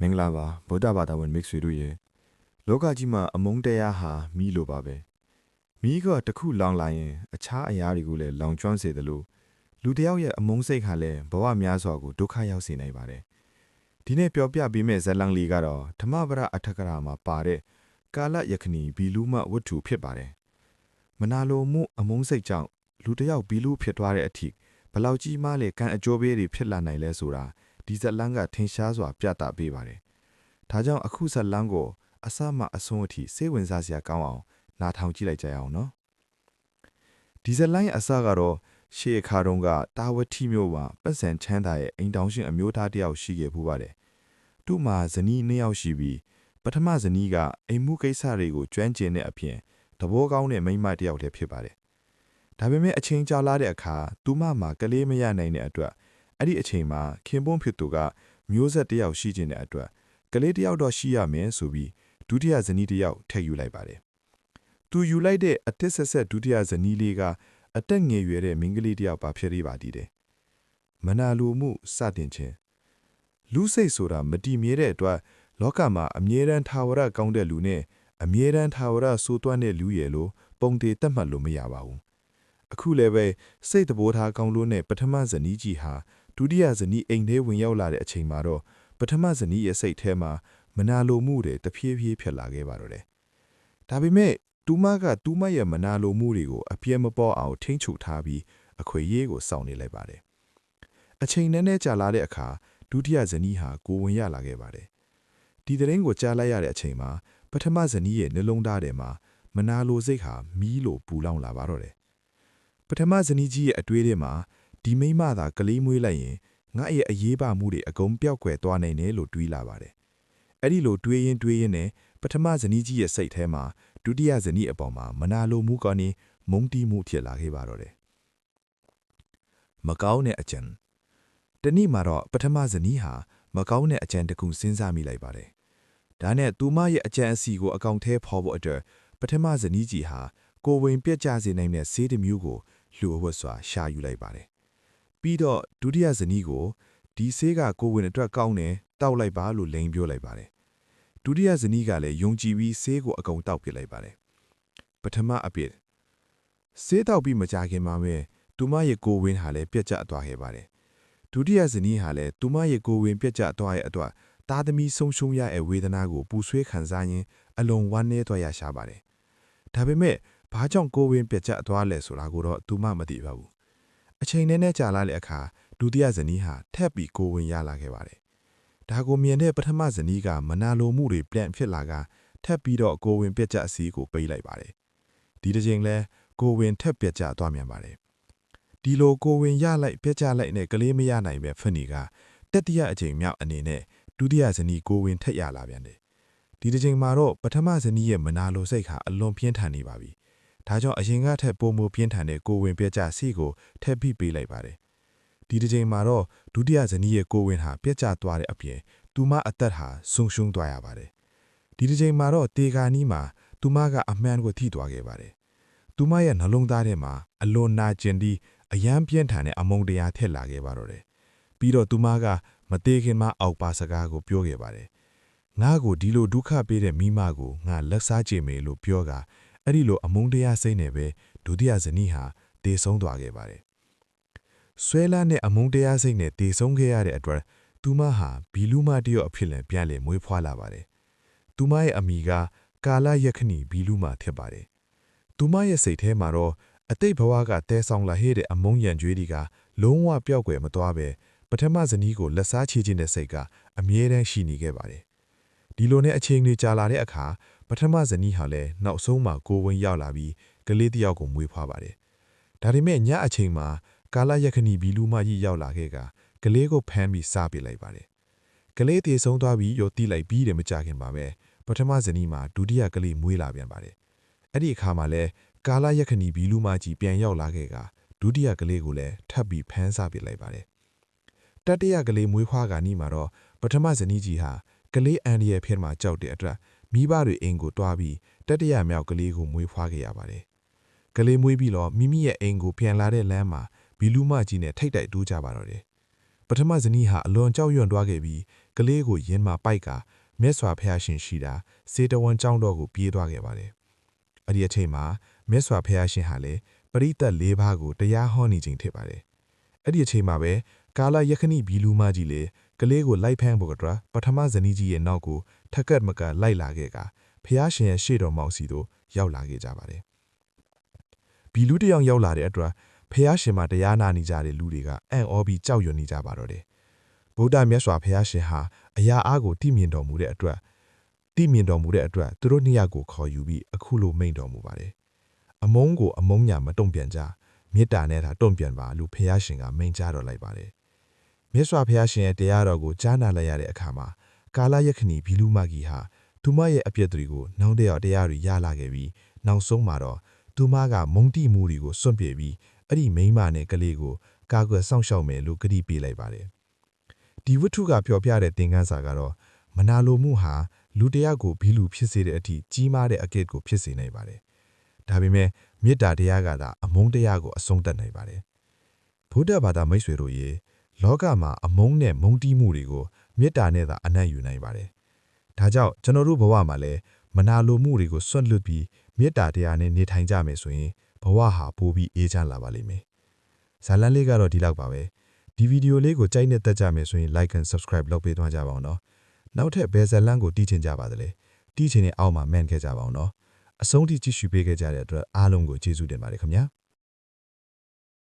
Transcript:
မင်္ဂလာပါဗုဒ္ဓဘာသာဝင်မိတ်ဆွေတို့ရေလောကကြီးမှာအမုန်းတရားဟာမီးလိုပါပဲမီးကတစ်ခုလောင်လာရင်အခြားအရာတွေကိုလည်းလောင်ကျွမ်းစေတယ်လို့လူတစ်ယောက်ရဲ့အမုန်းစိတ်ဟာလည်းဘဝများစွာကိုဒုက္ခရောက်စေနိုင်ပါတယ်ဒီနေ့ပြောပြပေးမယ့်ဇာတ်လမ်းလေးကတော့ဓမ္မပဒအထက်ကရာမှာပါတဲ့ကာလယခဏီဘီလူမဝတ္ထုဖြစ်ပါတယ်မနာလိုမှုအမုန်းစိတ်ကြောင့်လူတစ်ယောက်ဘီလူဖြစ်သွားတဲ့အထိဘလောက်ကြီးမှလည်းကံအကျိုးပေးတွေဖြစ်လာနိုင်လဲဆိုတာဒီဇာတ်လမ်းကထင်ရှားစွာပြသပေးပါတယ်ဒါကြောင့်အခုဇာတ်လမ်းကိုအစမှအဆုံးအထိစိတ်ဝင်စားစရာကောင်းအောင်နားထောင်ကြည့်လိုက်ကြရအောင်နော်ဒီဇာတ်လမ်းရဲ့အစကတော့ရှေးအခါတုန်းကတာဝတိမြို့မှာပတ်စံချမ်းသာရဲ့အိမ်တောင်ရှင်အမျိုးသားတစ်ယောက်ရှိခဲ့ပူပါတယ်သူ့မှာဇနီးနှစ်ယောက်ရှိပြီးပထမဇနီးကအိမ်မှုကိစ္စတွေကိုကျွမ်းကျင်တဲ့အပြင်သဘောကောင်းတဲ့မိန်းမတစ်ယောက်လည်းဖြစ်ပါတယ်ဒါပေမဲ့အချိန်ကြာလာတဲ့အခါသူမမှာကလေးမရနိုင်တဲ့အတွက်အဲ့ဒီအချိန်မှာခင်ပွန်းဖြစ်သူကမျိုးဆက်တစ်ယောက်ရှိခြင်းတဲ့အတွက်ကလေးတစ်ယောက်တော့ရှိရမယ်ဆိုပြီးဒုတိယဇနီးတစ်ယောက်ထည့်ယူလိုက်ပါတယ်သူယူလိုက်တဲ့အတစ်ဆက်ဆက်ဒုတိယဇနီးလေးကအသက်ငယ်ရွယ်တဲ့မိန်းကလေးတစ်ယောက်ပါဖြစ်ရပါသေးတယ်မနာလိုမှုစတင်ခြင်းလူစိတ်ဆိုတာမတည်မြဲတဲ့အတွက်လောကမှာအမြဲတမ်းထာဝရကောင်းတဲ့လူနဲ့အမြဲတမ်းထာဝရဆိုးသွမ်းတဲ့လူရဲ့လို့ပုံသေးတတ်မှတ်လို့မရပါဘူးအခုလည်းပဲစိတ်တဘောထားကောင်းလို့နဲ့ပထမဇနီးကြီးဟာဒုတိယဇနီးအိမ်ထဲဝင်ရောက်လာတဲ့အချိန်မှာတော့ပထမဇနီးရဲ့စိတ်ထဲမှာမနာလိုမှုတွေတဖြည်းဖြည်းဖြစ်လာခဲ့ပါတော့တယ်ဒါပေမဲ့တူမကတူမရဲ့မနာလိုမှုတွေကိုအပြည့်မပေါ်အောင်ထိန်းချုပ်ထားပြီးအခွေရေးကိုစောင့်နေလိုက်ပါတယ်အချိန်နည်းနည်းကြာလာတဲ့အခါဒုတိယဇနီးဟာကိုဝင်ရလာခဲ့ပါတယ်ဒီသတင်းကိုကြားလိုက်ရတဲ့အချိန်မှာပထမဇနီးရဲ့နှလုံးသားထဲမှာမနာလိုစိတ်ဟာမီးလိုပူလောင်လာပါတော့တယ်ပထမဇနီးကြီးရဲ့အတွေးထဲမှာဒီမိန်းမသာကလေးမွေးလိုက်ရင်ငါရဲ့အရေးပါမှုတွေအကုန်ပျောက်ကွယ်သွားနိုင်တယ်လို့တွေးလာပါတယ်အဲ့ဒီလိုတွေးရင်းနဲ့ပထမဇနီးကြီးရဲ့စိတ်ထဲမှာဒုတိယဇနီးအပေါ်မှာမနာလိုမှုကနေမုန်းတီးမှုဖြစ်လာခဲ့ပါတော့တယ်မကောင်းတဲ့အကြံတနည်းမှာတော့ပထမဇနီးဟာမကောင်းတဲ့အကြံတစ်ခုစဉ်းစားမိလိုက်ပါတယ်ဒါနဲ့သူမရဲ့အကြံအစီကိုအကောင်ထဲဖော်ဖို့အတွက်ပထမဇနီးကြီးဟာကိုဝင်ပြက်ကျစေနိုင်တဲ့ဆေးတစ်မျိုးကိုလှူအဝတ်စွာရှာယူလိုက်ပါတယ်ပြီးတော့ဒုတိယဇနီးကိုဒီဆေးကကိုဝင်အတွက်ကောင်းတယ်တောက်လိုက်ပါလို့လိန်ပြောလိုက်ပါတယ်ဒုတိယဇနီးကလည်းယုံကြည်ပြီးဆေးကိုအကုန်တောက်ပစ်လိုက်ပါတယ်ပထမအပြစ်ဆေးတောက်ပြီးမကြခင်မှာပဲသူမရဲ့ကိုဝင်ဟာလည်းပြက်ကျသွားခဲ့ပါတယ်ဒုတိယဇနီးဟာလည်းသူမရဲ့ကိုဝင်ပြက်ကျသွားရဲ့အတွက်သားသမီးဆုံးရှုံးရတဲ့ဝေဒနာကိုပူဆွေးခံစားရင်းအလွန်ဝမ်းနည်းသွားရရှာပါတယ်ဒါပေမဲ့ဘာကြောင့်ကိုဝင်ပြက်ကျသွားလဲဆိုတာကိုတော့သူမမသိပါဘူးအချိန်နည်းနည်းကြာလာတဲ့အခါဒုတိယဇနီးဟာထပ်ပြီးကိုဝင်ရလာခဲ့ပါတယ်ဒါကိုမြင်တဲ့ပထမဇနီးကမနာလိုမှုတွေပြန်ဖြစ်လာကထပ်ပြီးတော့ကိုဝင်ပြက်ကျအစီးကိုပိတ်လိုက်ပါတယ်ဒီတစ်ချိန်လဲကိုဝင်ထပ်ပြက်ကျသွားမြန်ပါတယ်ဒီလိုကိုဝင်ရလိုက်ပြက်ကျလိုက်နဲ့ကလေးမရနိုင်ပဲဖက်နီကတတိယအချိန်မြောက်အနေနဲ့ဒုတိယဇနီးကိုဝင်ထက်ရလာပြန်တယ်ဒီတစ်ချိန်မှာတော့ပထမဇနီးရဲ့မနာလိုစိတ်ဟာအလွန်ပြင်းထန်နေပါပြီဒါကြောင့်အရင်ကထက်ပိုမိုပြင်းထန်တဲ့ကိုဝင်ပြက်ကျစီကိုထပ်ပြီးပေးလိုက်ပါတယ်ဒီတစ်ချိန်မှာတော့ဒုတိယဇနီးရဲ့ကိုဝင်ဟာပြက်ကျသွားတဲ့အပြင်သူမအသက်ဟာဆုံးရှုံးသွားရပါတယ်ဒီတစ်ချိန်မှာတော့တေဂာနီးမှာသူမကအမှန်ကိုထိသွားခဲ့ပါတယ်သူမရဲ့နှလုံးသားထဲမှာအလွန်နာကျင်ပြီးအယမ်းပြင်းထန်တဲ့အမုန်းတရားထက်လာခဲ့ပါတော့တယ်ပြီးတော့သူမကမသေးခင်မှာအောက်ပါစကားကိုပြောခဲ့ပါတယ်ငါ့ကိုဒီလိုဒုက္ခပေးတဲ့မိမကိုငါလက်စားကြည့်မယ်လို့ပြောကအဲ့ဒီလိုအမုန်းတရားစိတ်နဲ့ပဲဒုတိယဇနီးဟာတေဆုံးသွားခဲ့ပါတယ်ဆွဲလန်းတဲ့အမုန်းတရားစိတ်နဲ့တေဆုံးခဲ့ရတဲ့အတွက်သူမဟာဘီလူမတယောက်အဖြစ်နဲ့ပြန်လည်မွေးဖွားလာပါတယ်သူမရဲ့အမိကကာလယခဏီဘီလူမဖြစ်ပါတယ်သူမရဲ့စိတ်ထဲမှာတော့အတိတ်ဘဝကတဲဆောင်လာခဲ့တဲ့အမုန်းရံကြွေးတွေကလုံးဝပျောက်ကွယ်မသွားပဲပထမဇနီးကိုလက်စားချေခြင်းတဲ့စိတ်ကအမြဲတမ်းရှိနေခဲ့ပါတယ်ဒီလိုနဲ့အချိန်တွေကြာလာတဲ့အခါပထမဇနီးဟာလည်းနောက်ဆုံးမှာကိုဝင်ရောက်လာပြီးကလေးတစ်ယောက်ကိုမွေးဖွားပါတယ်ဒါပေမဲ့ညအချိန်မှာကာလယခဏီဘီလူမကြီးရောက်လာခဲ့ကလေးကိုဖမ်းပြီးစားပစ်လိုက်ပါတယ်ကလေးတေဆုံးသွားပြီးရောတိလိုက်ပြီးတယ်မကြခင်ပါပဲပထမဇနီးမှာဒုတိယကလေးမွေးလာပြန်ပါတယ်အဲ့ဒီအခါမှာလဲကာလယခဏီဘီလူမကြီးပြန်ရောက်လာခဲ့ကဒုတိယကလေးကိုလည်းထပ်ပြီးဖမ်းစားပစ်လိုက်ပါတယ်တတိယကလေးမွေးဖွားကနီးမှာတော့ပထမဇနီးကြီးဟာကလေးအန်ဒီရဲ့ဖက်မှာကြောက်တဲ့အတွက်မိဘတွေအိမ်ကိုတွားပြီးတတိယမြောက်ကလေးကိုမွေးဖွားခဲ့ရပါတယ်ကလေးမွေးပြီးတော့မိမိရဲ့အိမ်ကိုပြန်လာတဲ့လမ်းမှာဘီလူမကြီးနဲ့ထိတ်တိုက်တိုးကြပါတော့တယ်ပထမဇနီးဟာအလွန်ကြောက်ရွံ့သွားခဲ့ပြီး ကလေးကိုရင်မှာပိုက်ကမြတ်စွာဘုရားရှင်ရှိတာစေတဝန်ကျောင်းတော်ကိုပြေးသွားခဲ့ပါတယ်။အဲ့ဒီအချိန်မှာမြတ်စွာဘုရားရှင်ဟာလည်းပရိသတ်၄ပါးကိုတရားဟောနေခြင်းဖြစ်ပါတယ်။အဲ့ဒီအချိန်မှာပဲကာလယခဏိဘီလူမကြီးလေကလေးကိုလိုက်ဖမ်းဖို့အတွက်ပထမဇနီးကြီးရဲ့နောက်ကိုထက်ကတ်မကလိုက်လာခဲ့ကဘုရားရှင်ရဲ့ရှေ့တော်မောက်စီတို့ရောက်လာခဲ့ကြပါတယ်။ဘီလူတယောက်ရောက်လာတဲ့အတွက်ဖះရှင်မှာတရားနာနေကြတဲ့လူတွေကအံ့ဩပြီးကြောက်ရွံ့နေကြပါတော့တယ်။ဗုဒ္ဓမြတ်စွာဘုရားရှင်ဟာအရာအားကိုတည်မြင်တော်မူတဲ့အတွက်သူတို့နှစ်ယောက်ကိုခေါ်ယူပြီးအခုလိုမိန့်တော်မူပါတယ်။အမုန်းကိုအမုန်းညာမတုံ့ပြန်ကြမေတ္တာနဲ့သာတုံ့ပြန်ပါလို့ဘုရားရှင်ကမိန့်ကြားတော်လိုက်ပါတယ်။မြတ်စွာဘုရားရှင်ရဲ့တရားတော်ကိုကြားနာလိုက်ရတဲ့အခါမှာကာလယခဏီဘီလူမကြီးဟာသူမရဲ့အပြစ်တွေကိုနှောင်းတရားတွေရလာခဲ့ပြီးနောက်ဆုံးမှာတော့သူမကမုန်းတိမှုတွေကိုစွန့်ပြေပြီးအဲ့ဒီမိန်းမနဲ့ကလေးကိုကာကွယ်စောင့်ရှောက်မယ်လို့ကတိပေးလိုက်ပါတယ်။ဒီဝတ္ထုကပြောပြတဲ့သင်ခန်းစာကတော့မနာလိုမှုဟာလူတစ်ယောက်ကိုဘီလူဖြစ်စေတဲ့အထိကြီးမားတဲ့အကစ်ကိုဖြစ်စေနိုင်ပါတယ်။ဒါပေမဲ့မေတ္တာတရားကသာအမုန်းတရားကိုအဆုံးသတ်နိုင်ပါတယ်။ဗုဒ္ဓဘာသာမိတ်ဆွေတို့ရေလောကမှာအမုန်းနဲ့မုန်းတီးမှုတွေကိုမေတ္တာနဲ့သာအနံ့ယူနိုင်ပါတယ်။ဒါကြောင့်ကျွန်တော်တို့ဘဝမှာလည်းမနာလိုမှုတွေကိုစွန့်လွတ်ပြီးမေတ္တာတရားနဲ့နေထိုင်ကြမယ်ဆိုရင်ဘဝဟာပိုပြီးအေးချမ်းလာပါလိမ့်မယ်။ဇာလန်လေးကတော့ဒီလောက်ပါပဲ။ဒီဗီဒီယိုလေးကိုကြိုက်နဲ့တက်ကြမယ်ဆိုရင် like and subscribe လုပ်ပေးသွားကြပါအောင်နော်။နောက်ထပ်ဘယ်ဇာလန်ကိုတီးချင်ကြပါသလဲ။တီးချင်တဲ့အောက်မှာ man ခဲ့ကြပါအောင်နော်။အဆုံးထိကြည့်ရှုပေးခဲ့ကြတဲ့အတွက်အားလုံးကိုကျေးဇူးတင်ပါတယ်ခင်ဗျာ။